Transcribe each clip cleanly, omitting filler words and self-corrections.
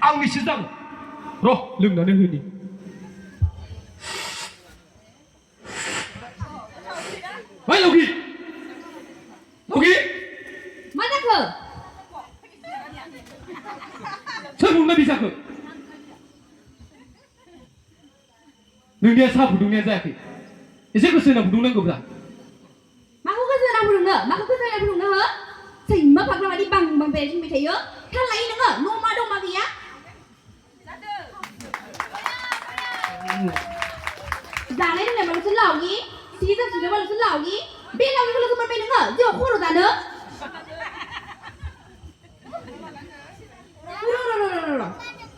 आंनि सिजां र' लोंनानै होनि बै लौखि लौखि मा जाखो सोर बुंनो बि जाखो नोंनिया साहा फुदुंनाया जायाखै एसे गोसो होना फुदुंनांगौब्रा माखौ गोसो होना फुदुंनो माखौ गोसो होना फुदुंनो हो सैमा फाग्ला बादि बां बां बेरायथिंबाय थायो थाल लायो नोङो न' मा दं मा गैया जानाय लोंनायबाल'सो लावगि सि जोम सुनायबाल'सो लावगि बे लावगिखौल'सो मोनबाय नोङो जिउआव खर' जानो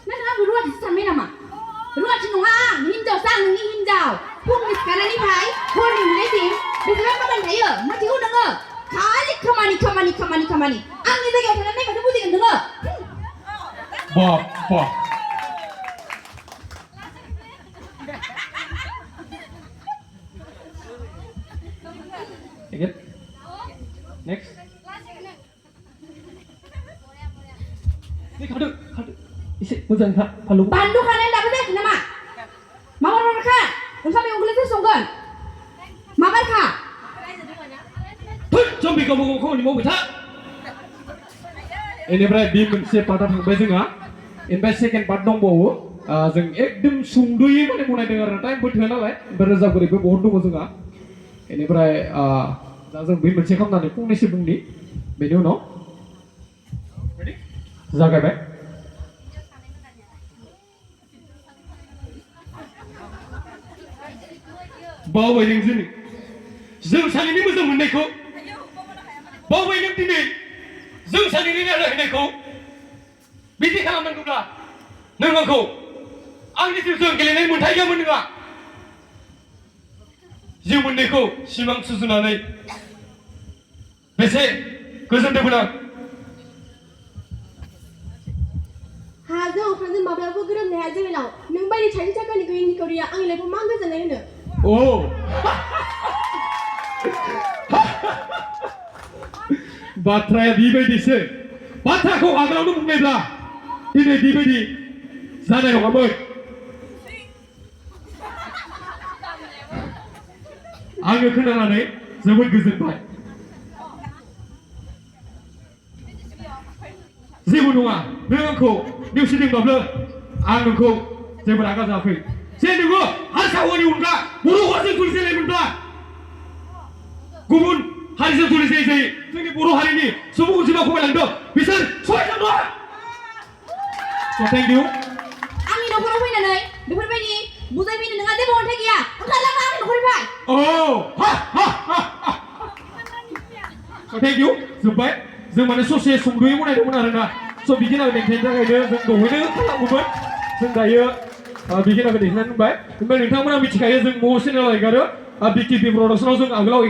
नों आंखौ रुवाथिसो सानबाय नामा रुवाथि नङा आं हिनजावसो आं नोंनि हिनजाव फुंनि सिखारनायनिफ्राय हरनि उन्दुनायसिम बेसेबां खामानि थायो मिथिगौ नोङो खालि खामानि खामानि खामानि खामानि आंनि जायगायाव थानानै नायबासो बुजिगोन नोङो बाप Again. Next. Ini kado. Isi mojan kak palu. Bandu kalian dapat deh nama. Mawar kak. Unsur yang boleh sungguh. Mawar kak. Tuh, zombie kamu ni mau bisa? Ini berarti di mense pada sampai dengar. Invest second part dong bawa. Jeng ekdem sungdui mana mulai dengar time buat mana lah. Berzab beribu bodoh maksudnya. Ini berarti langsung di mense kamu nanti pun nasi bungdi. Menu no. Ready? Jaga baik. Bawa yang sini. Zoom saling ini mesti menekuk. Bawa yang ini. Zoom saling ini ada menekuk. Biji kalam menduga. Nengaku. Angin susun kelihatan muntai yang menduga. Zoom menekuk. Simang susunanai. Bese. Kesan terpulang. हाजों अख्रांजों माब्लाबो गोरोबनो हाया जोंनाव नों बायदि थाइसे थाखानि गैयिनि करिया आंनि लाइफआव मा गोजोननाय होनो Oh. Batraya dibaydisi. Batraku agrawnu buंनायब्ला दिनै दिबायदि जानाय नङामोन. आङो खोनानानै जोबोद गोजोनबाय. जेबो नङा नों आंखौ नेवसिदोंब्लाबो आं नोंखौ जेबो रागा जायाखै. Saya harus awalnya unggah, buruh harus tulis saya unggah. Gumun harus tulis saya, jadi buruh hari ini semua ujian aku melanggeng. Bisa, soal semua. So thank you. Angin nongkrong apa ini? Berbeda, bukan ini dengan dia bawa lagi ya. Enggak lama angin nongkrong apa? Oh, So thank you. Sampai, zaman sosial sungguh mulai ada. So bikin apa yang kita ada, sungguh ini kalau bukan, sendaya. Bikin apa dengan baik, kemudian kita mana bicara yang mau seni lagi ada, bikin di produksi langsung agak